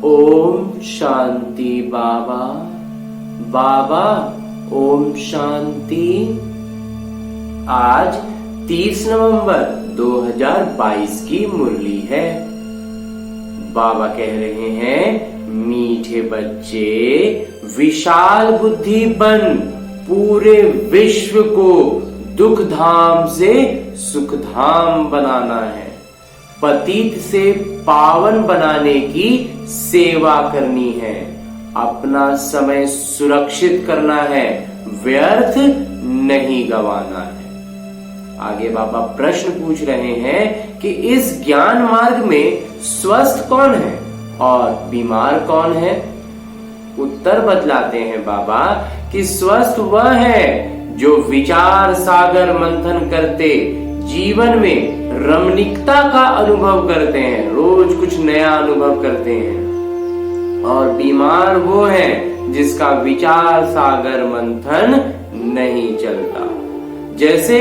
ओम शांति बाबा। बाबा ओम शांति। आज 30 नवंबर 2022 की मुरली है। बाबा कह रहे हैं, मीठे बच्चे विशाल बुद्धि बन पूरे विश्व को दुख धाम से सुख धाम बनाना है। पतित से पावन बनाने की सेवा करनी है। अपना समय सुरक्षित करना है, व्यर्थ नहीं गंवाना है। आगे बाबा प्रश्न पूछ रहे हैं कि इस ज्ञान मार्ग में स्वस्थ कौन है और बीमार कौन है। उत्तर बतलाते हैं बाबा कि स्वस्थ वह है जो विचार सागर मंथन करते जीवन में रमणीकता का अनुभव करते हैं, रोज कुछ नया अनुभव करते हैं। और बीमार वो है जिसका विचार सागर मंथन नहीं चलता। जैसे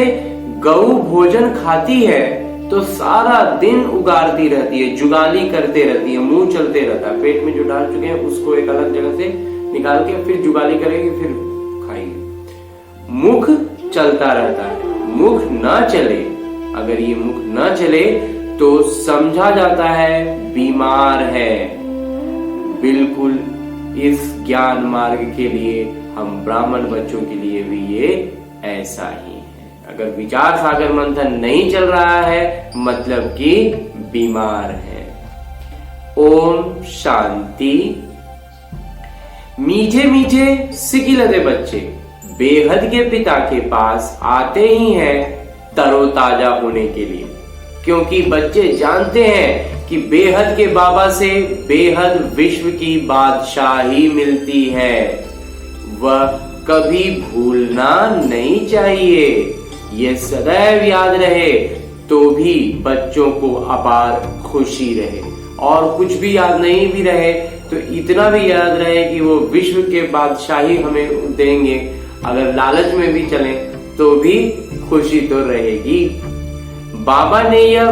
गौ भोजन खाती है तो सारा दिन उगारती रहती है, जुगाली करते रहती है, मुंह चलते रहता है। पेट में जो डाल चुके हैं उसको एक अलग जगह से निकाल के फिर जुगाली करेगी, फिर खाएगी। मुख चलता रहता है। मुख ना चले, अगर ये मुख न चले तो समझा जाता है बीमार है। बिल्कुल इस ज्ञान मार्ग के लिए हम ब्राह्मण बच्चों के लिए भी ये ऐसा ही है। अगर विचार सागर मंथन नहीं चल रहा है मतलब कि बीमार है। ओम शांति। मीठे मीठे सिकिलते बच्चे बेहद के पिता के पास आते ही हैं तरोताजा होने के लिए, क्योंकि बच्चे जानते हैं कि बेहद के बाबा से बेहद विश्व की बादशाही मिलती है। वह कभी भूलना नहीं चाहिए। ये सदैव याद रहे तो भी बच्चों को अपार खुशी रहे, और कुछ भी याद नहीं भी रहे तो इतना भी याद रहे कि वो विश्व के बादशाही हमें देंगे। अगर लालच में भी चलें तो भी खुशी तो रहेगी। बाबा ने यह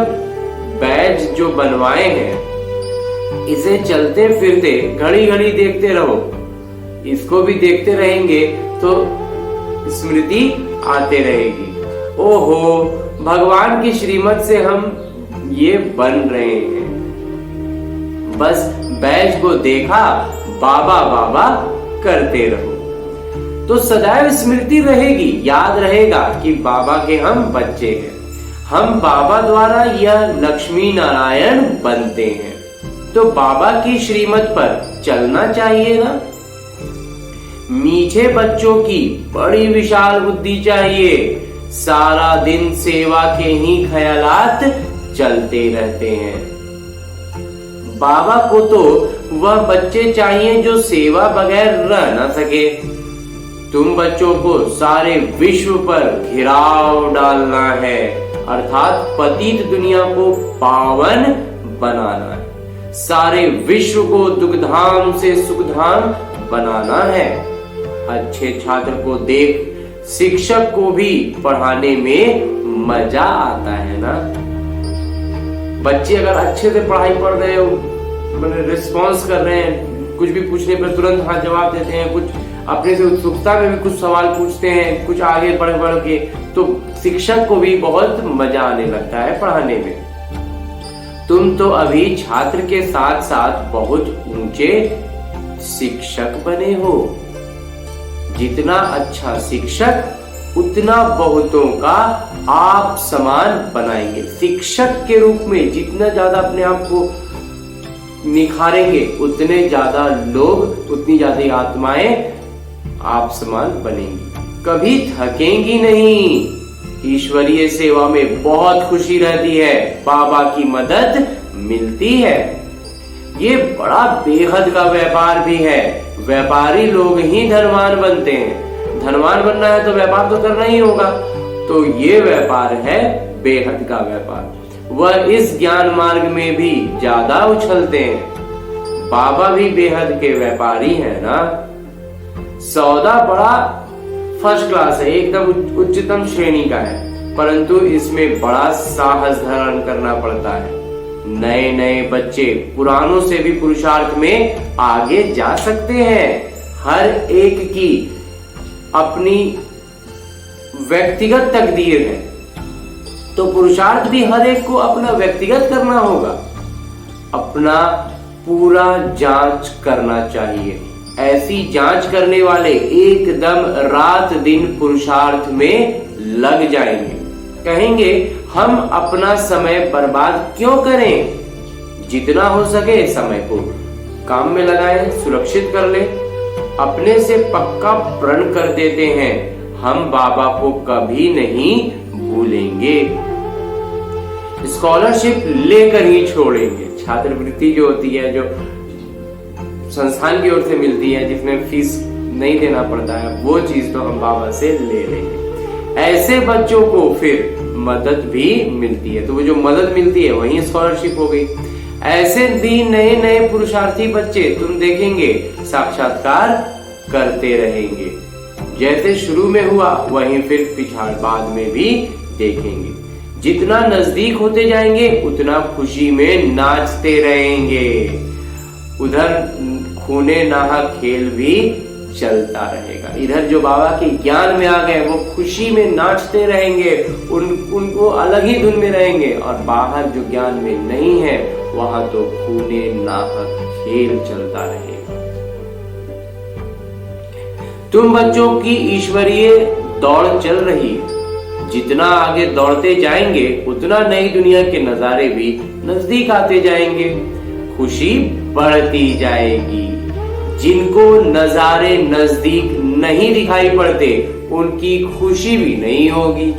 बैज जो बनवाए हैं, इसे चलते फिरते घड़ी घड़ी देखते रहो। इसको भी देखते रहेंगे तो स्मृति आते रहेगी। ओहो, भगवान की श्रीमत से हम ये बन रहे हैं। बस बैज को देखा, बाबा बाबा करते रहो तो सदैव स्मृति रहेगी, याद रहेगा कि बाबा के हम बच्चे हैं। हम बाबा द्वारा यह लक्ष्मी नारायण बनते हैं तो बाबा की श्रीमत पर चलना चाहिए ना। मीठे बच्चों की बड़ी विशाल बुद्धि चाहिए। सारा दिन सेवा के ही ख्यालात चलते रहते हैं। बाबा को तो वह बच्चे चाहिए जो सेवा बगैर रह ना सके। तुम बच्चों को सारे विश्व पर घिराव डालना है, अर्थात पतित दुनिया को पावन बनाना है। सारे विश्व को दुखधाम से सुखधाम बनाना है। अच्छे छात्र को देख शिक्षक को भी पढ़ाने में मजा आता है ना। बच्चे अगर अच्छे से पढ़ाई पढ़ रहे हो, मतलब रिस्पॉन्स कर रहे हैं, कुछ भी पूछने पर तुरंत हाँ जवाब देते हैं, कुछ अपने से उत्सुकता में भी कुछ सवाल पूछते हैं, कुछ आगे बढ़ के, तो शिक्षक को भी बहुत मजा आने लगता है पढ़ाने में। तुम तो अभी छात्र के साथ साथ बहुत ऊंचे शिक्षक बने हो। जितना अच्छा शिक्षक उतना बहुतों का आप समान बनाएंगे। शिक्षक के रूप में जितना ज्यादा अपने आप को निखारेंगे उतने ज्यादा लोग, उतनी ज्यादा आत्माएं आप समान बनेंगी। कभी थकेंगी नहीं। ईश्वरीय सेवा में बहुत खुशी रहती है, बाबा की मदद मिलती है। ये बड़ा बेहद का व्यापार भी है। व्यापारी लोग ही धनवान बनते हैं। धनवान बनना है तो व्यापार तो करना ही होगा। तो ये व्यापार है बेहद का व्यापार। वह इस ज्ञान मार्ग में भी ज्यादा उछलते हैं। बाबा भी बेहद के व्यापारी है ना। सौदा बड़ा फर्स्ट क्लास है, एकदम उच्चतम श्रेणी का है, परंतु इसमें बड़ा साहस धारण करना पड़ता है। नए नए बच्चे पुरानों से भी पुरुषार्थ में आगे जा सकते हैं। हर एक की अपनी व्यक्तिगत तकदीर है, तो पुरुषार्थ भी हर एक को अपना व्यक्तिगत करना होगा, अपना पूरा जांच करना चाहिए। ऐसी जांच करने वाले एकदम रात दिन पुरुषार्थ में लग जाएंगे। कहेंगे हम अपना समय बर्बाद क्यों करें, जितना हो सके समय को काम में लगाएं, सुरक्षित कर ले। अपने से पक्का प्रण कर देते हैं हम बाबा को कभी नहीं भूलेंगे, स्कॉलरशिप लेकर ही छोड़ेंगे। छात्रवृत्ति जो होती है, जो संस्थान की ओर से मिलती है, जिसमें फीस नहीं देना पड़ता है, वो चीज तो हम बाबा से ले लेंगे। ऐसे बच्चों को फिर मदद भी मिलती है, तो वो जो मदद मिलती है वही स्कॉलरशिप हो गई। ऐसे भी नए नए पुरुषार्थी बच्चे तुम देखेंगे साक्षात्कार करते रहेंगे। जैसे शुरू में हुआ वहीं फिर पिछाड़ बाद में भी देखेंगे। जितना नजदीक होते जाएंगे उतना खुशी में नाचते रहेंगे। उधर खूने नाहक खेल भी चलता रहेगा। इधर जो बाबा के ज्ञान में आ गए वो खुशी में नाचते रहेंगे, उनको अलग ही धुन में रहेंगे। और बाहर जो ज्ञान में नहीं है वहां तो खूने नाहक खेल चलता रहेगा। तुम बच्चों की ईश्वरीय दौड़ चल रही है। जितना आगे दौड़ते जाएंगे उतना नई दुनिया के नजारे भी नजदीक आते जाएंगे, खुशी बढ़ती जाएगी। जिनको नजारे नजदीक नहीं दिखाई पड़ते उनकी खुशी भी नहीं होगी।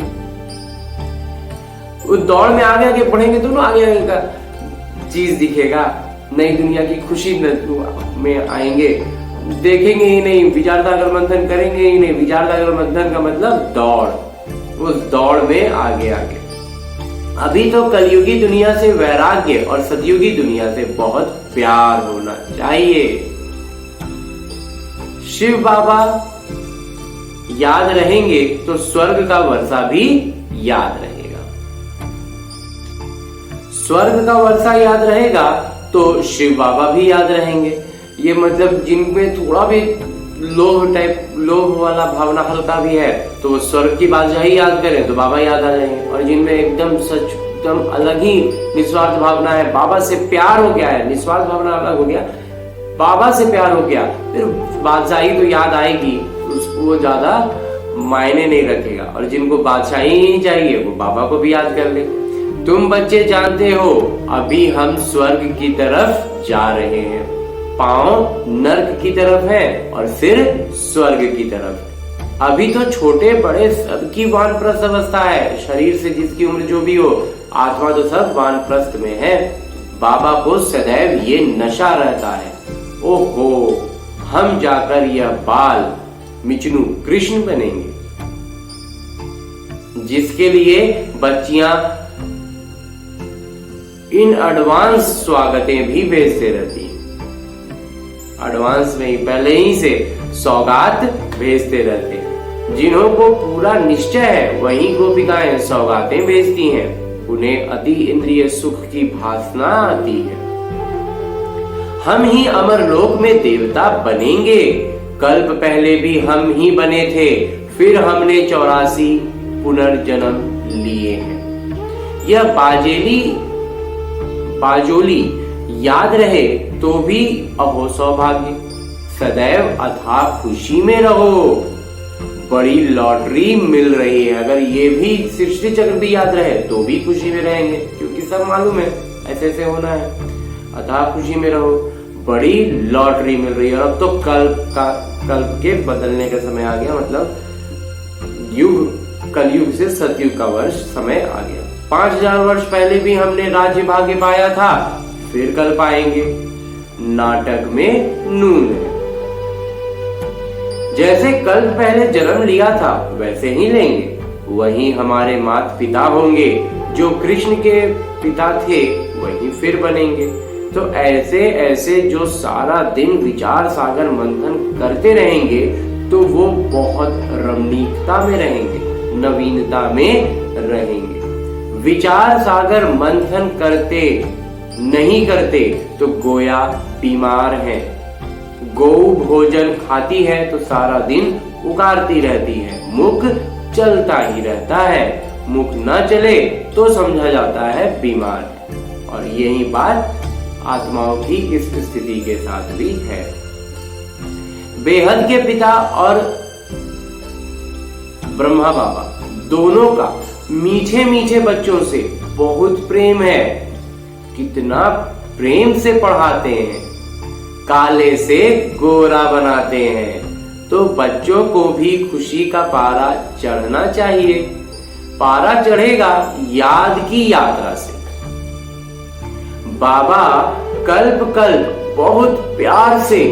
उस दौड़ में आगे आगे बढ़ेंगे तो ना आगे आगे का चीज दिखेगा, नई दुनिया की खुशी में आएंगे, देखेंगे ही नहीं, विचार सागर मंथन करेंगे ही नहीं। विचार सागर मंथन का मतलब दौड़, उस दौड़ में आगे आगे। अभी तो कलयुगी दुनिया से वैराग्य और सतयुगी दुनिया से बहुत प्यार होना चाहिए। शिव बाबा याद रहेंगे तो स्वर्ग का वर्षा भी याद रहेगा। स्वर्ग का वर्षा याद रहेगा तो शिव बाबा भी याद रहेंगे। ये मतलब जिनमें थोड़ा भी लोभ वाला भावना हल्का भी है तो वो स्वर्ग की बादशाही याद करें तो बाबा याद आ जाएंगे। और जिनमें एकदम एकदम अलग ही निस्वार्थ भावना है, बाबा से प्यार हो गया है, निस्वार्थ भावना अलग हो गया, बाबा से प्यार हो गया, फिर बादशाही तो याद आएगी, उसको वो ज्यादा मायने नहीं रखेगा। और जिनको बादशाही ही चाहिए वो बाबा को भी याद कर ले। तुम बच्चे जानते हो अभी हम स्वर्ग की तरफ जा रहे हैं। पांव नर्क की तरफ है और फिर स्वर्ग की तरफ। अभी तो छोटे बड़े सबकी वानप्रस्थ अवस्था है। शरीर से जिसकी उम्र जो भी हो, आत्मा तो सब वानप्रस्थ में है। बाबा को सदैव ये नशा रहता है, ओहो हम जाकर यह बाल मिचनू कृष्ण बनेंगे, जिसके लिए बच्चियां इन एडवांस स्वागतें भी भेजते रहती हैं। एडवांस में ही पहले ही से सौगात भेजते रहते हैं। जिन्हों को पूरा निश्चय है वही गोपिकाएं सौगातें भेजती हैं। उन्हें अति इंद्रिय सुख की भासना आती है। हम ही अमरलोक में देवता बनेंगे। कल्प पहले भी हम ही बने थे, फिर हमने 84 पुनर्जन्म लिए हैं। यह बाजोली याद रहे तो भी अहो सौभाग्य। सदैव अथाह खुशी में रहो। बड़ी लॉटरी मिल रही है। अगर ये भी सृष्टि चक्र भी याद रहे तो भी खुशी में रहेंगे, क्योंकि सब मालूम है ऐसे ऐसे होना है। अथाह खुशी में रहो, बड़ी लॉटरी मिल रही है। और अब तो कल्प के बदलने का समय आ गया, मतलब कलयुग से सतयुग का वर्ष समय आ गया। 5000 वर्ष पहले भी हमने राज्य भाग्य पाया था, फिर कल पाएंगे। नाटक में नून है। जैसे कल पहले जन्म लिया था वैसे ही लेंगे। वही हमारे माता पिता होंगे। जो कृष्ण के पिता थे वही फिर बनेंगे। तो ऐसे ऐसे जो सारा दिन विचार सागर मंथन करते रहेंगे तो वो बहुत रमणीकता में रहेंगे, नवीनता में रहेंगे। विचार सागर मंथन करते नहीं करते तो गोया बीमार हैं। गौ भोजन खाती है तो सारा दिन उकारती रहती है, मुख चलता ही रहता है, मुख न चले तो समझा जाता है बीमार है। और यही बात आत्माओं की इस स्थिति के साथ भी है। बेहद के पिता और ब्रह्मा बाबा दोनों का मीठे मीठे बच्चों से बहुत प्रेम है। कितना प्रेम से पढ़ाते हैं, काले से गोरा बनाते हैं। तो बच्चों को भी खुशी का पारा चढ़ना चाहिए। पारा चढ़ेगा याद की यात्रा से। बाबा कल्प कल्प बहुत प्यार से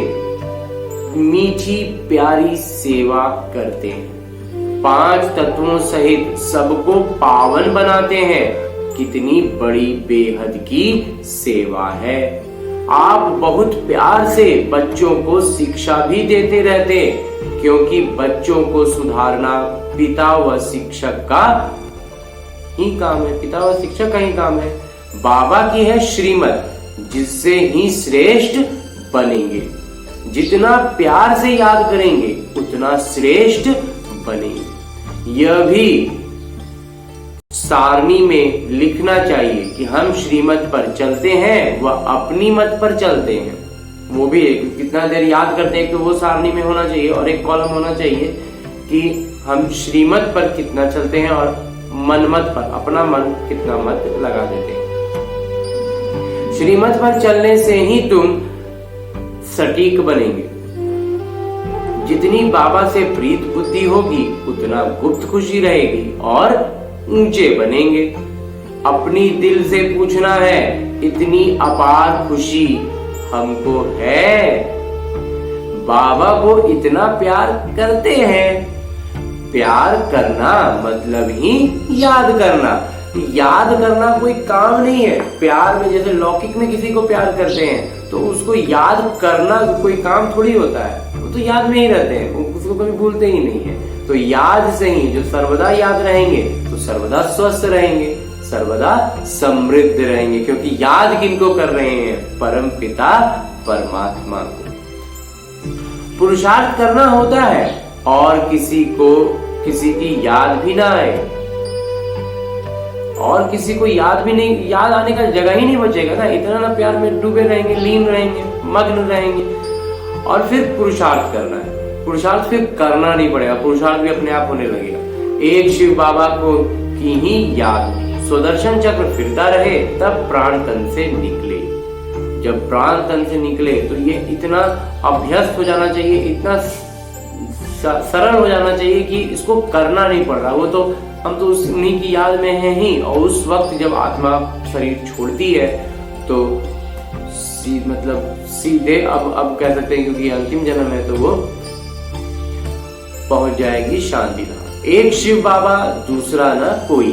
मीठी प्यारी सेवा करते हैं। 5 तत्वों सहित सबको पावन बनाते हैं। कितनी बड़ी बेहद की सेवा है। आप बहुत प्यार से बच्चों को शिक्षा भी देते रहते, क्योंकि बच्चों को सुधारना पिता व शिक्षक का ही काम है। पिता व शिक्षक का ही काम है। बाबा की है श्रीमत, जिससे ही श्रेष्ठ बनेंगे। जितना प्यार से याद करेंगे उतना श्रेष्ठ बनेंगे। यह भी सारणी में लिखना चाहिए कि हम श्रीमत पर चलते हैं व अपनी मत पर चलते हैं। वो भी कितना देर याद करते हैं, तो वो सारणी में होना चाहिए। और एक कॉलम होना चाहिए कि हम श्रीमत पर कितना चलते हैं और मनमत पर अपना मन कितना मत लगा देते हैं। श्रीमत पर चलने से ही तुम सटीक बनेंगे। जितनी बाबा से प्रीत बुद्धि होगी उतना गुप्त खुशी रहेगी और ऊंचे बनेंगे। अपनी दिल से पूछना है, इतनी अपार खुशी हमको है। बाबा को इतना प्यार करते हैं। प्यार करना मतलब ही याद करना। याद करना कोई काम नहीं है। प्यार में जैसे लौकिक में किसी को प्यार करते हैं तो उसको याद करना कोई काम थोड़ी होता है। वो तो याद में ही रहते हैं, उसको कभी भूलते ही नहीं है। तो याद से ही जो सर्वदा याद रहेंगे तो सर्वदा स्वस्थ रहेंगे, सर्वदा समृद्ध रहेंगे। क्योंकि याद किनको कर रहे हैं? परम पिता परमात्मा को। पुरुषार्थ करना होता है और किसी की याद भी ना आए, और किसी को याद भी नहीं, याद आने का जगह ही नहीं बचेगा ना। इतना ना प्यार में डूबे रहेंगे, लीन रहेंगे, मग्न रहेंगे। और फिर पुरुषार्थ करना है। पुरुषार्थ फिर करना नहीं पड़ेगा, पुरुषार्थ भी अपने आप होने लगेगा। एक शिव बाबा को की ही याद, सुदर्शन चक्र फिरता रहे तब प्राण तन से निकले। जब प्राण तन से निकले तो ये इतना अभ्यस्त हो जाना चाहिए, इतना सरल हो जाना चाहिए कि इसको करना नहीं पड़ रहा। वो तो हम तो उन्हीं की याद में हैं ही। और उस वक्त जब आत्मा शरीर छोड़ती है तो मतलब सीधे अब कह सकते हैं, क्योंकि अंतिम जन्म है तो वो पहुंच जाएगी शांति धाम। एक शिव बाबा दूसरा न कोई,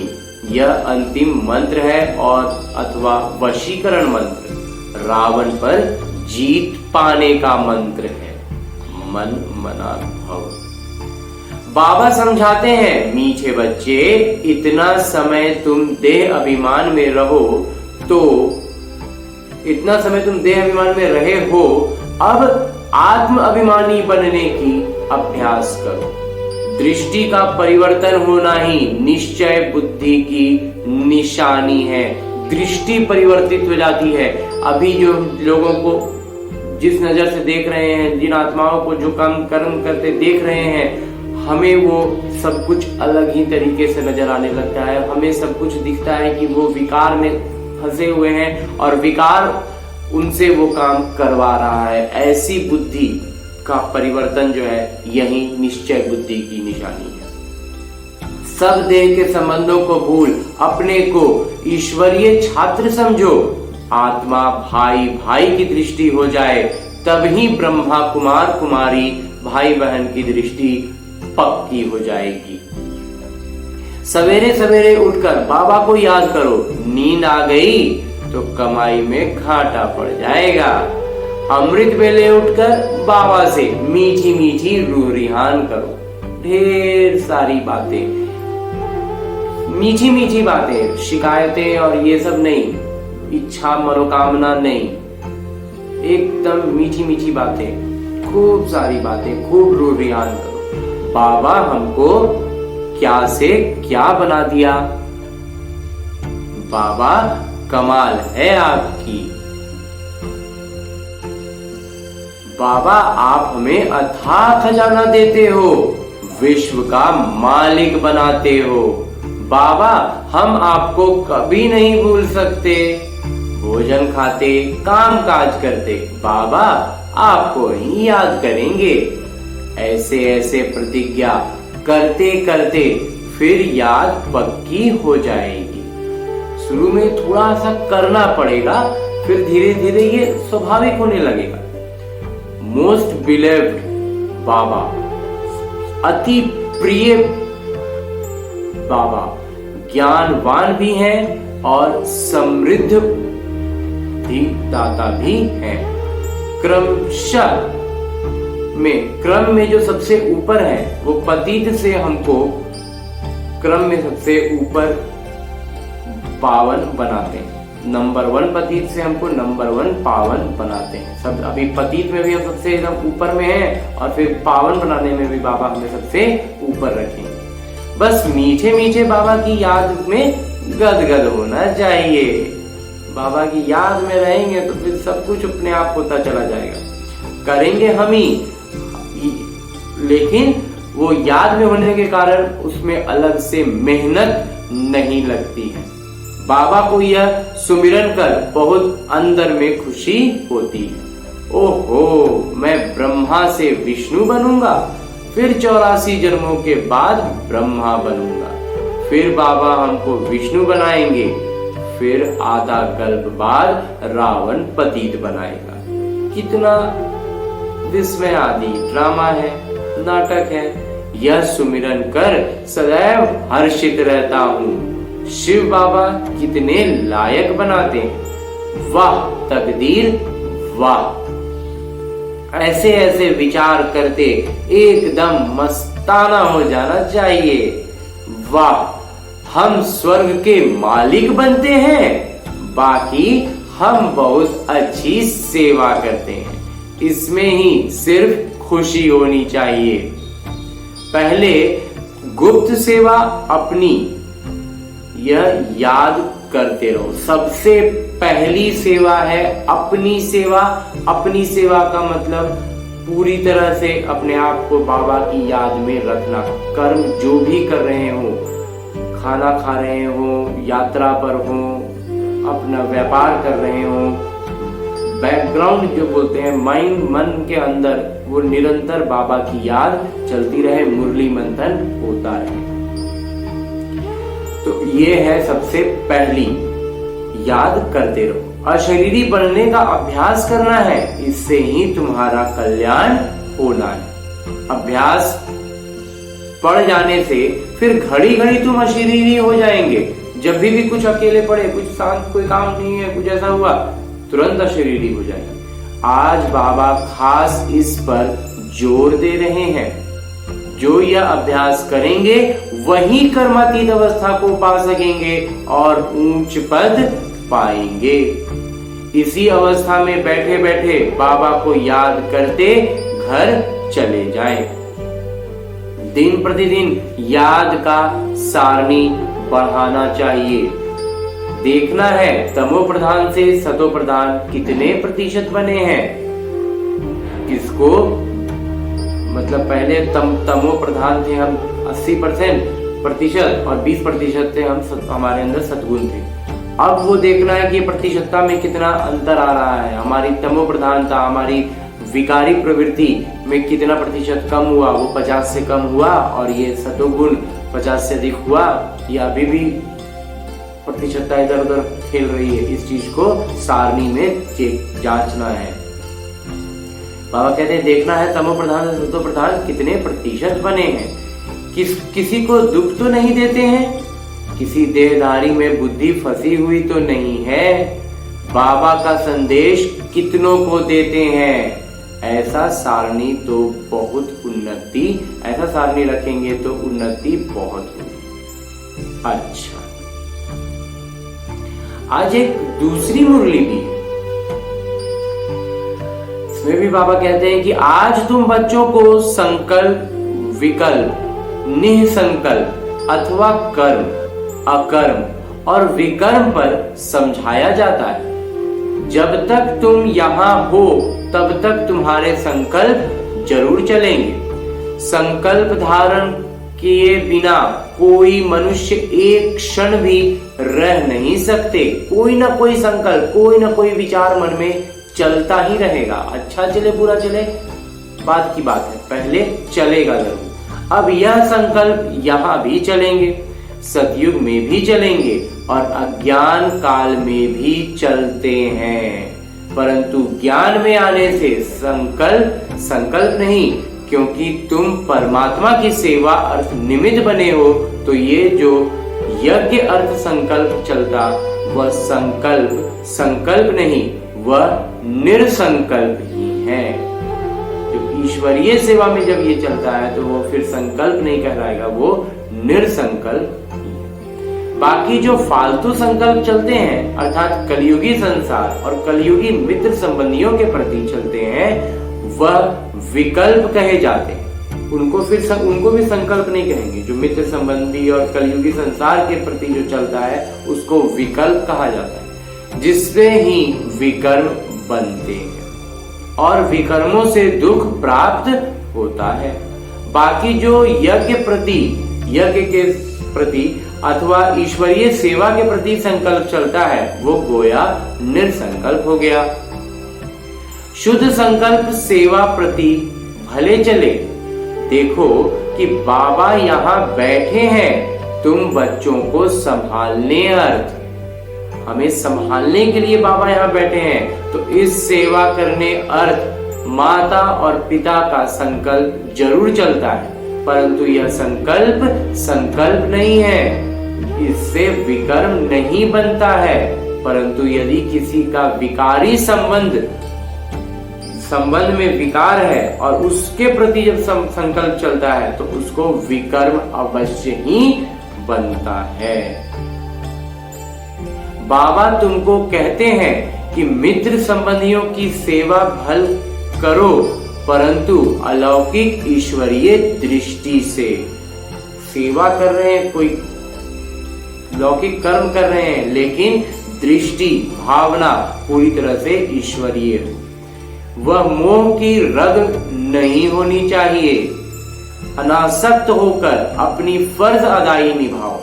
यह अंतिम मंत्र है और अथवा वशीकरण मंत्र, रावण पर जीत पाने का मंत्र है। मन मना भव। बाबा समझाते हैं, मीठे बच्चे, इतना समय तुम देह अभिमान में रहो तो इतना समय तुम देह अभिमान में रहे हो, अब आत्म अभिमानी बनने की अभ्यास करो। दृष्टि का परिवर्तन होना ही निश्चय बुद्धि की निशानी है। दृष्टि परिवर्तित हो जाती है। अभी जो लोगों को जिस नजर से देख रहे हैं, जिन आत्माओं को जो काम कर्म करते देख रहे हैं, हमें वो सब कुछ अलग ही तरीके से नजर आने लगता है। हमें सब कुछ दिखता है कि वो विकार में फंसे हुए हैं और विकार उनसे वो काम करवा रहा है। ऐसी बुद्धि का परिवर्तन जो है यही निश्चय बुद्धि की निशानी है। सब देह के संबंधों को भूल अपने को ईश्वरीय छात्र समझो। आत्मा भाई भाई की दृष्टि हो जाए तभी ब्रह्मा कुमार कुमारी भाई बहन की दृष्टि पक्की हो जाएगी। सवेरे सवेरे उठकर बाबा को याद करो। नींद आ गई तो कमाई में घाटा पड़ जाएगा। अमृत वेले उठकर बाबा से मीठी मीठी रूह रिहान करो। ढेर सारी बातें, मीठी मीठी बातें, शिकायतें और ये सब नहीं। इच्छा मनोकामना नहीं, एकदम मीठी मीठी बातें, खूब सारी बातें, खूब रूरियान करो। बाबा हमको क्या से क्या बना दिया, बाबा कमाल है आपकी, बाबा आप हमें अथाह खजाना देते हो, विश्व का मालिक बनाते हो। बाबा हम आपको कभी नहीं भूल सकते, भोजन खाते काम काज करते बाबा आपको ही याद करेंगे। ऐसे ऐसे प्रतिज्ञा करते करते फिर याद पक्की हो जाएगी। शुरू में थोड़ा सा करना पड़ेगा, फिर धीरे धीरे ये स्वाभाविक होने लगेगा। मोस्ट बिलीव्ड बाबा, अति प्रिय बाबा, ज्ञानवान भी हैं और समृद्ध भी दाता भी हैं। क्रमशः में क्रम में जो सबसे ऊपर है वो पतित से हमको क्रम में सबसे ऊपर पावन बनाते हैं। नंबर 1 पतित से हमको नंबर 1 पावन बनाते हैं। सब अभी पतित में भी हम सबसे एकदम ऊपर में हैं और फिर पावन बनाने में भी बाबा हमें सबसे ऊपर रखेंगे। बस मीठे मीठे बाबा की याद में गदगद होना चाहिए। बाबा की याद में रहेंगे तो फिर सब कुछ अपने आप होता चला जाएगा। करेंगे हम ही, लेकिन वो याद में होने के कारण उसमें अलग से मेहनत नहीं लगती है। बाबा को यह सुमिरन कर बहुत अंदर में खुशी होती है। ओहो, मैं ब्रह्मा से विष्णु बनूंगा, फिर 84 जन्मों के बाद ब्रह्मा बनूंगा, फिर बाबा हमको विष्णु बनाएंगे, फिर आधा कल्प बाद रावण पतित बनाएगा। कितना विस्मय आदि ड्रामा है, नाटक है। यह सुमिरन कर सदैव हर्षित रहता हूँ। शिव बाबा कितने लायक बनाते हैं, वाह तकदीर वाह। ऐसे ऐसे विचार करते एकदम मस्ताना हो जाना चाहिए। वाह, हम स्वर्ग के मालिक बनते हैं, बाकी हम बहुत अच्छी सेवा करते हैं। इसमें ही सिर्फ खुशी होनी चाहिए। पहले गुप्त सेवा अपनी यह याद करते रहो। सबसे पहली सेवा है अपनी सेवा। अपनी सेवा का मतलब पूरी तरह से अपने आप को बाबा की याद में रखना। कर्म जो भी कर रहे हो, खाना खा रहे हो, यात्रा पर हो, अपना व्यापार कर रहे हो, बैकग्राउंड जो बोलते हैं माइंड, मन के अंदर वो निरंतर बाबा की याद चलती रहे, मुरली मंथन होता रहे। तो ये है सबसे पहली, याद करते रहो। अशरीरी बनने का अभ्यास करना है, इससे ही तुम्हारा कल्याण होना है। अभ्यास पड़ जाने से फिर घड़ी घड़ी तुम अशरीरी हो जाएंगे। जब भी कुछ अकेले पड़े, कुछ शांत, कोई काम नहीं है, कुछ ऐसा हुआ, तुरंत अशरीरी हो जाएंगे। आज बाबा खास इस पर जोर दे रहे हैं। जो यह अभ्यास करेंगे वही कर्मातीत अवस्था को पा सकेंगे और ऊंच पद पाएंगे। इसी अवस्था में बैठे बैठे बाबा को याद करते घर चले जाएं। दिन प्रतिदिन याद का सारणी बढ़ाना चाहिए। देखना है तमो प्रधान से सतो प्रधान कितने प्रतिशत बने हैं। किसको मतलब पहले तमो प्रधान थे हम 80% और 20% थे हम, हमारे अंदर सद्गुण थे। अब वो देखना है कि प्रतिशतता में कितना अंतर आ रहा है। हमारी तमो प्रधानता, हमारी विकारी प्रवृत्ति में कितना प्रतिशत कम हुआ, वो 50 से कम हुआ, और ये सतोगुण 50 से अधिक हुआ, या अभी भी प्रतिशतता इधर उधर खेल रही है। इस चीज को सारणी में जांचना है। बाबा कहते हैं देखना है तमो प्रधान से सतो प्रधान कितने प्रतिशत बने हैं। किसी को दुख तो नहीं देते हैं, किसी देहधारी में बुद्धि फंसी हुई तो नहीं है, बाबा का संदेश कितनों को देते हैं। ऐसा सारणी तो बहुत उन्नति, ऐसा सारणी रखेंगे तो उन्नति बहुत होगी। अच्छा, आज एक दूसरी मुरली भी है। इसमें भी बाबा कहते हैं कि आज तुम बच्चों को संकल्प, विकल्प, निःसंकल्प अथवा कर्म, अकर्म और विकर्म पर समझाया जाता है। जब तक तुम यहाँ हो तब तक तुम्हारे संकल्प जरूर चलेंगे। संकल्प धारण किए बिना कोई मनुष्य एक क्षण भी रह नहीं सकते। कोई ना कोई संकल्प, कोई ना कोई विचार मन में चलता ही रहेगा। अच्छा चले बुरा चले बात की बात है, पहले चलेगा जरूर। अब यह संकल्प यहाँ भी चलेंगे, सतयुग में भी चलेंगे और अज्ञान काल में भी चलते हैं। परंतु ज्ञान में आने से संकल्प नहीं, क्योंकि तुम परमात्मा की सेवा अर्थ निमित्त बने हो। तो ये जो यज्ञ अर्थ संकल्प चलता, वह संकल्प नहीं, वह निरसंकल्प ही है। जो ईश्वरीय सेवा में जब ये चलता है तो वो फिर संकल्प नहीं कहलाएगा, वो निरसंकल्प। बाकी जो फालतू संकल्प चलते हैं अर्थात कलयुगी संसार और कलयुगी मित्र संबंधियों के प्रति चलते हैं, वह विकल्प कहे जाते हैं। उनको भी संकल्प नहीं कहेंगे। जो मित्र संबंधी और कलयुगी संसार के प्रति जो चलता है उसको विकल्प कहा जाता है, जिससे ही विकर्म बनते हैं और विकर्मों से दुख प्राप्त होता है। बाकी जो यज्ञ के प्रति अथवा ईश्वरीय सेवा के प्रति संकल्प चलता है, वो गोया निरसंकल्प हो गया। शुद्ध संकल्प सेवा प्रति भले चले। देखो कि बाबा यहाँ बैठे हैं, तुम बच्चों को संभालने अर्थ, हमें संभालने के लिए बाबा यहाँ बैठे हैं। तो इस सेवा करने अर्थ माता और पिता का संकल्प जरूर चलता है, परंतु यह संकल्प नहीं है, इससे विकर्म नहीं बनता है। परंतु यदि किसी का विकारी संबंध में विकार है और उसके प्रति जब संकल्प चलता है तो उसको विकर्म अवश्य ही बनता है। बाबा तुमको कहते हैं कि मित्र संबंधियों की सेवा भल करो, परंतु अलौकिक ईश्वरीय दृष्टि से। सेवा कर रहे हैं, कोई लौकिक कर्म कर रहे हैं, लेकिन दृष्टि भावना पूरी तरह से ईश्वरीय है। वह मोह की रग नहीं होनी चाहिए। अनासक्त होकर अपनी फर्ज अदाई निभाओ।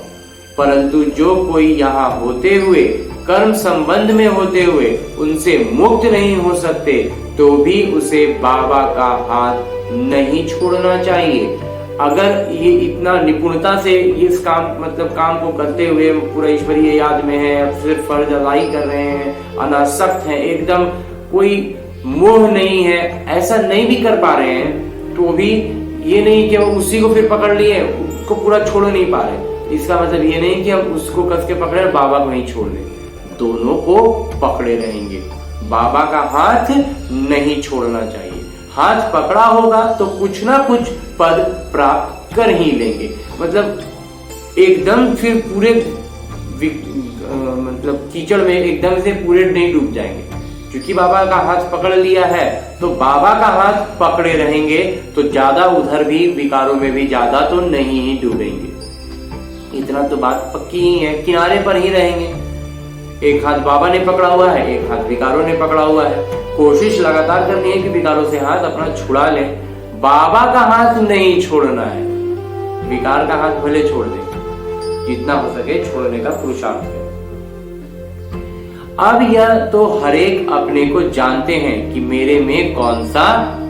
परंतु जो कोई यहाँ होते हुए, कर्म संबंध में होते हुए उनसे मुक्त नहीं हो सकते, तो भी उसे बाबा का हाथ नहीं छोड़ना चाहिए। अगर ये इतना निपुणता से इस काम को करते हुए पूरा ईश्वरीय याद में है, अब सिर्फ फर्ज अदाई कर रहे हैं, अनासक्त हैं, एकदम कोई मोह नहीं है, ऐसा नहीं भी कर पा रहे हैं, तो भी ये नहीं कि वो उसी को फिर पकड़ लिए, उसको पूरा छोड़ नहीं पा रहे। इसका मतलब ये नहीं कि हम उसको कस के पकड़े और बाबा को नहीं छोड़ दें, दोनों को पकड़े रहेंगे। बाबा का हाथ नहीं छोड़ना चाहिए। हाथ पकड़ा होगा तो कुछ ना कुछ पद प्राप्त कर ही लेंगे। मतलब एकदम फिर पूरे कीचड़ में एकदम से पूरे नहीं डूब जाएंगे, क्योंकि बाबा का हाथ पकड़ लिया है। तो बाबा का हाथ पकड़े रहेंगे तो ज्यादा उधर भी विकारों में भी ज्यादा तो नहीं ही डूबेंगे। इतना तो बात पक्की ही है, किनारे पर ही रहेंगे। एक हाथ बाबा ने पकड़ा हुआ है, एक हाथ विकारों ने पकड़ा हुआ है। कोशिश लगातार करनी है कि विकारों से हाथ अपना छुड़ा ले। बाबा का हाथ नहीं छोड़ना है, विकार का हाथ भले छोड़ दे, जितना हो सके छोड़ने का पुरुषार्थ है। अब यह तो हरेक अपने को जानते हैं कि मेरे में कौन सा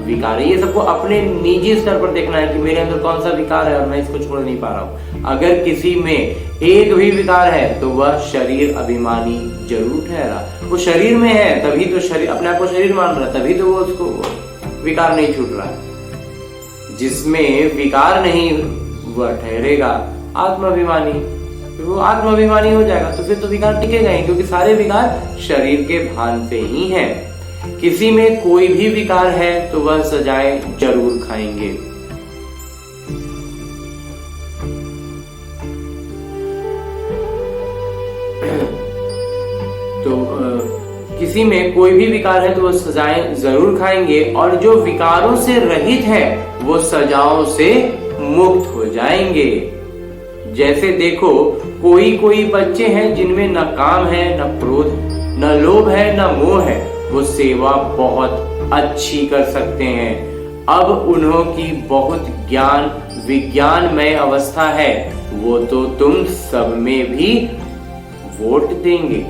विकार है। ये सबको अपने निजी स्तर पर देखना है कि मेरे अंदर कौन सा विकार है और मैं इसको छोड़ नहीं पा रहा हूं। अगर किसी में एक भी विकार है तो वह शरीर अभिमानी जरूर ठहरा। वो शरीर में है तभी तो शरीर अपने आप को शरीर मान रहा है, तभी तो वो उसको विकार नहीं छूट रहा है। जिसमें विकार नहीं वह ठहरेगा आत्माभिमानी, वो आत्माभिमानी हो जाएगा तो फिर तो विकार टिकेगा ही, क्योंकि सारे विकार शरीर के भान से ही हैं। किसी में कोई भी विकार है तो वह सजाएं जरूर खाएंगे। किसी में कोई भी विकार है तो वो सजाएं जरूर खाएंगे, और जो विकारों से रहित है वो सजाओं से मुक्त हो जाएंगे। जैसे देखो, कोई कोई बच्चे हैं जिनमें न काम है, न क्रोध, न लोभ है, न मोह है, वो सेवा बहुत अच्छी कर सकते हैं। अब उन्हों की बहुत ज्ञान विज्ञानमय अवस्था है, वो तो तुम सब में भी वोट देंगे।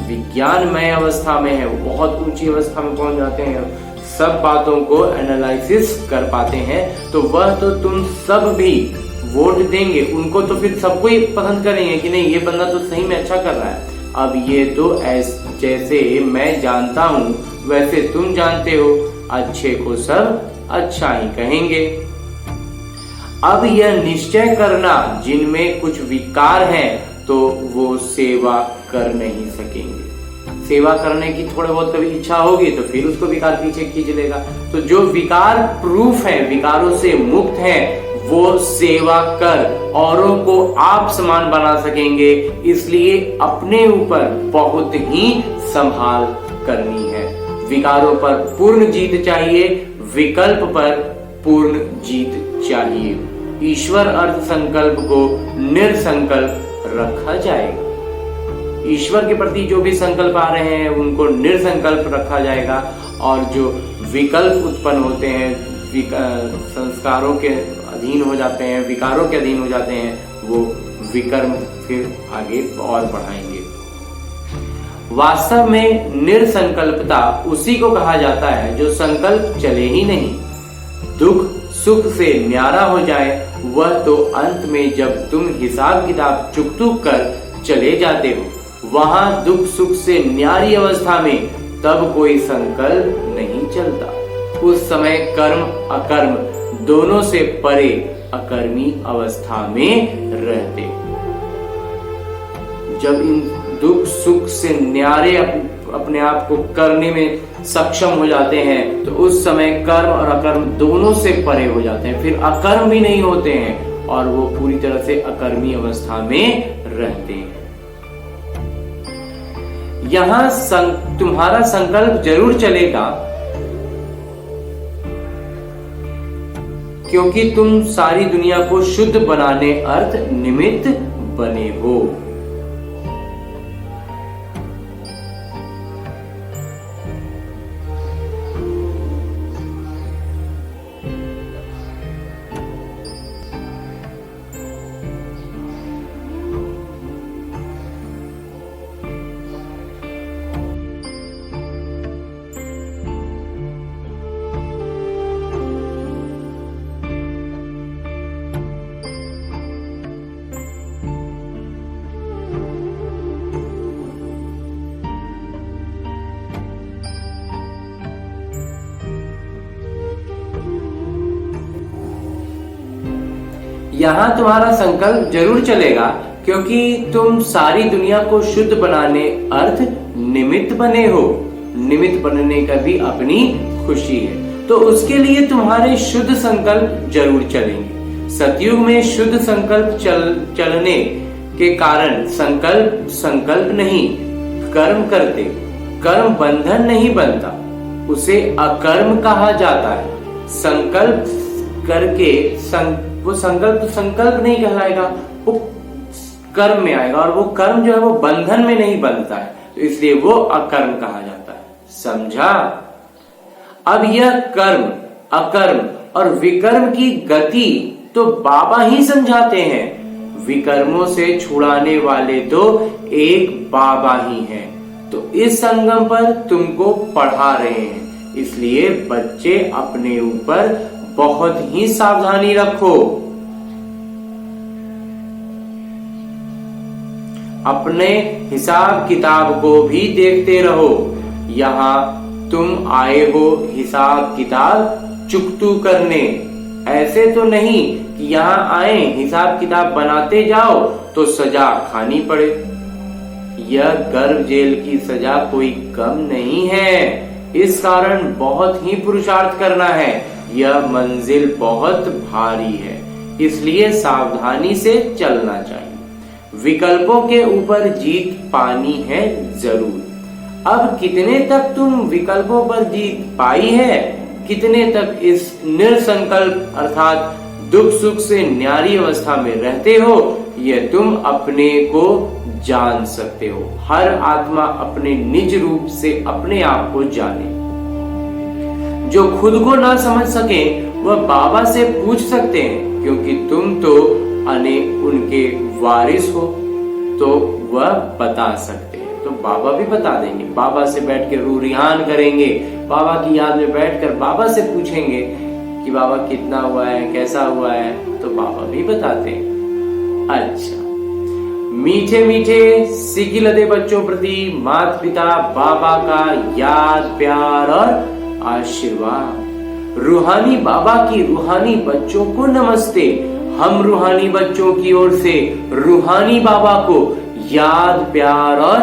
विज्ञानमय अवस्था में है, वो बहुत ऊंची अवस्था में पहुंच जाते हैं, सब बातों को एनालिसिस कर पाते हैं, तो वह तो तुम सब भी वोट देंगे। उनको तो फिर सबको ही पसंद करेंगे कि नहीं, ये बंदा तो सही में अच्छा कर रहा है। अब ये तो जैसे मैं जानता हूं वैसे तुम जानते हो, अच्छे को सब अच्छा ही कहेंगे। अब यह निश्चय करना, जिनमें कुछ विकार हैं तो वो सेवा कर नहीं सकेंगे। सेवा करने की थोड़ी बहुत कभी इच्छा होगी तो फिर उसको विकार पीछे खींच लेगा। तो जो विकार प्रूफ है, विकारों से मुक्त है, वो सेवा कर औरों को आप समान बना सकेंगे। इसलिए अपने ऊपर बहुत ही संभाल करनी है। विकारों पर पूर्ण जीत चाहिए, विकल्प पर पूर्ण जीत चाहिए। ईश्वर अर्थ संकल्प को निरसंकल्प रखा जाएगा। ईश्वर के प्रति जो भी संकल्प आ रहे हैं उनको निरसंकल्प रखा जाएगा, और जो विकल्प उत्पन्न होते हैं, संस्कारों के अधीन हो जाते हैं, विकारों के अधीन हो जाते हैं, वो विकर्म फिर आगे और बढ़ाएंगे। वास्तव में निरसंकल्पता उसी को कहा जाता है जो संकल्प चले ही नहीं, दुख सुख से न्यारा हो जाए। वह तो अंत में जब तुम हिसाब किताब चुक चुक कर चले जाते हो, वहां दुख सुख से न्यारी अवस्था में तब कोई संकल्प नहीं चलता। उस समय कर्म अकर्म दोनों से परे अकर्मी अवस्था में रहते। जब इन दुख सुख से न्यारे अपने आप को करने में सक्षम हो जाते हैं तो उस समय कर्म और अकर्म दोनों से परे हो जाते हैं, फिर अकर्म भी नहीं होते हैं और वो पूरी तरह से अकर्मी अवस्था में रहते हैं। यहां तुम्हारा संकल्प जरूर चलेगा, क्योंकि तुम सारी दुनिया को शुद्ध बनाने अर्थ निमित्त बने हो। यहां तुम्हारा संकल्प जरूर चलेगा, क्योंकि तुम सारी दुनिया को शुद्ध बनाने अर्थ निमित्त बने हो। निमित्त बनने का भी अपनी खुशी है, तो उसके लिए तुम्हारे शुद्ध संकल्प जरूर चलेंगे। सतयुग में शुद्ध संकल्प चलने के कारण संकल्प नहीं कर्म करते, कर्म बंधन नहीं बनता, उसे अकर्म कहा जाता है। संकल्प करके वो संकल्प नहीं कहलाएगा, वो कर्म में आएगा, और वो कर्म जो है वो बंधन में नहीं बनता है, तो इसलिए वो अकर्म कहा जाता है। समझा? अब यह कर्म अकर्म और विकर्म की गति तो बाबा ही समझाते हैं। विकर्मों से छुड़ाने वाले तो एक बाबा ही हैं, तो इस संगम पर तुमको पढ़ा रहे हैं। इसलिए बच्चे अपने ऊपर बहुत ही सावधानी रखो, अपने हिसाब किताब को भी देखते रहो। यहाँ तुम आए हो हिसाब किताब चुकतू करने, ऐसे तो नहीं कि यहाँ आए हिसाब किताब बनाते जाओ तो सजा खानी पड़े। यह गर्भ जेल की सजा कोई कम नहीं है, इस कारण बहुत ही पुरुषार्थ करना है। यह मंजिल बहुत भारी है, इसलिए सावधानी से चलना चाहिए। विकल्पों के ऊपर जीत पानी है जरूर। अब कितने तक तुम विकल्पों पर जीत पाई है, कितने तक इस निरसंकल्प अर्थात दुख सुख से न्यारी अवस्था में रहते हो, यह तुम अपने को जान सकते हो। हर आत्मा अपने निज रूप से अपने आप को जाने। जो खुद को ना समझ सके वह बाबा से पूछ सकते हैं, क्योंकि तुम तो उनके वारिस हो, तो वह बता सकते हैं। तो बाबा भी बता देंगे। बाबा से बैठ के रूह रिहान करेंगे, बाबा की याद में बैठकर बाबा से पूछेंगे कि बाबा कितना हुआ है, कैसा हुआ है, तो बाबा भी बताते हैं। अच्छा, मीठे मीठे सिकी लदे बच्चों प्रति माता पिता बाबा का याद प्यार और आशीर्वाद। रूहानी बाबा की रूहानी बच्चों को नमस्ते। हम रूहानी बच्चों की ओर से रूहानी बाबा को याद प्यार और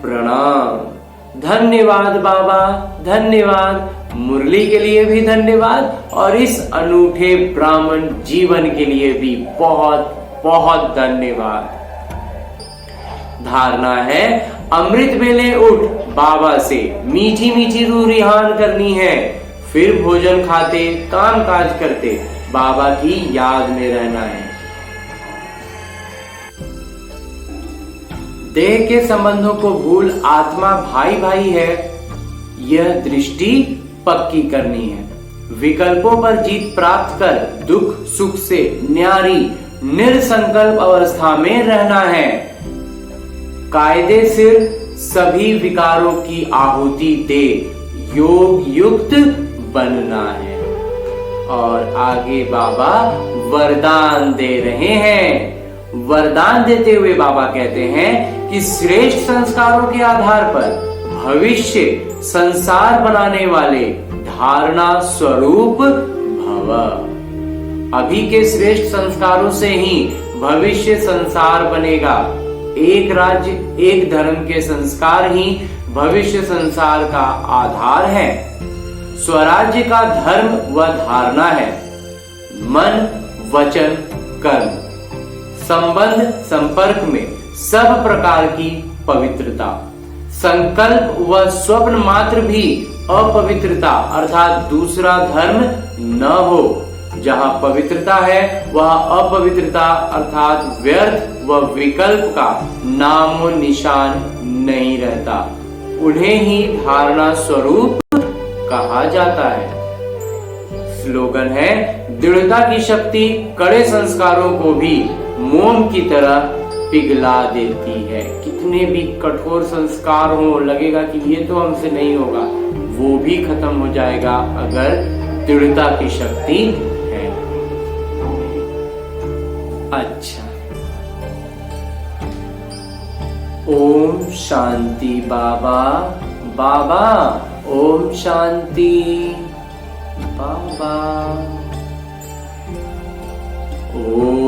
प्रणाम। धन्यवाद बाबा, धन्यवाद। मुरली के लिए भी धन्यवाद और इस अनूठे ब्राह्मण जीवन के लिए भी बहुत बहुत धन्यवाद। धारणा है, अमृत वेले उठ बाबा से मीठी मीठी रूह रिहान करनी है, फिर भोजन खाते काम काज करते बाबा की याद में रहना है। देह के संबंधों को भूल आत्मा भाई भाई है, यह दृष्टि पक्की करनी है। विकल्पों पर जीत प्राप्त कर दुख सुख से न्यारी निरसंकल्प अवस्था में रहना है। कायदे सिर सभी विकारों की आहुति दे योग युक्त बनना है। और आगे बाबा वरदान दे रहे हैं। वरदान देते हुए बाबा कहते हैं कि श्रेष्ठ संस्कारों के आधार पर भविष्य संसार बनाने वाले धारणा स्वरूप भव। अभी के श्रेष्ठ संस्कारों से ही भविष्य संसार बनेगा। एक राज्य एक धर्म के संस्कार ही भविष्य संसार का आधार है। स्वराज्य का धर्म व धारणा है मन वचन कर्म। संबंध संपर्क में सब प्रकार की पवित्रता। संकल्प व स्वप्न मात्र भी अपवित्रता अर्थात दूसरा धर्म न हो। जहां पवित्रता है वहां अपवित्रता अर्थात व्यर्थ व विकल्प का नामो निशान नहीं रहता। उन्हें ही धारणा स्वरूप कहा जाता है। स्लोगन है, दृढ़ता की शक्ति कड़े संस्कारों को भी मोम की तरह पिघला देती है। कितने भी कठोर संस्कार हो, लगेगा कि ये तो हमसे नहीं होगा, वो भी खत्म हो जाएगा अगर दृढ़ता की शक्ति है। अच्छा, ओम शांति बाबा। बाबा ओम शांति बाबा। ओम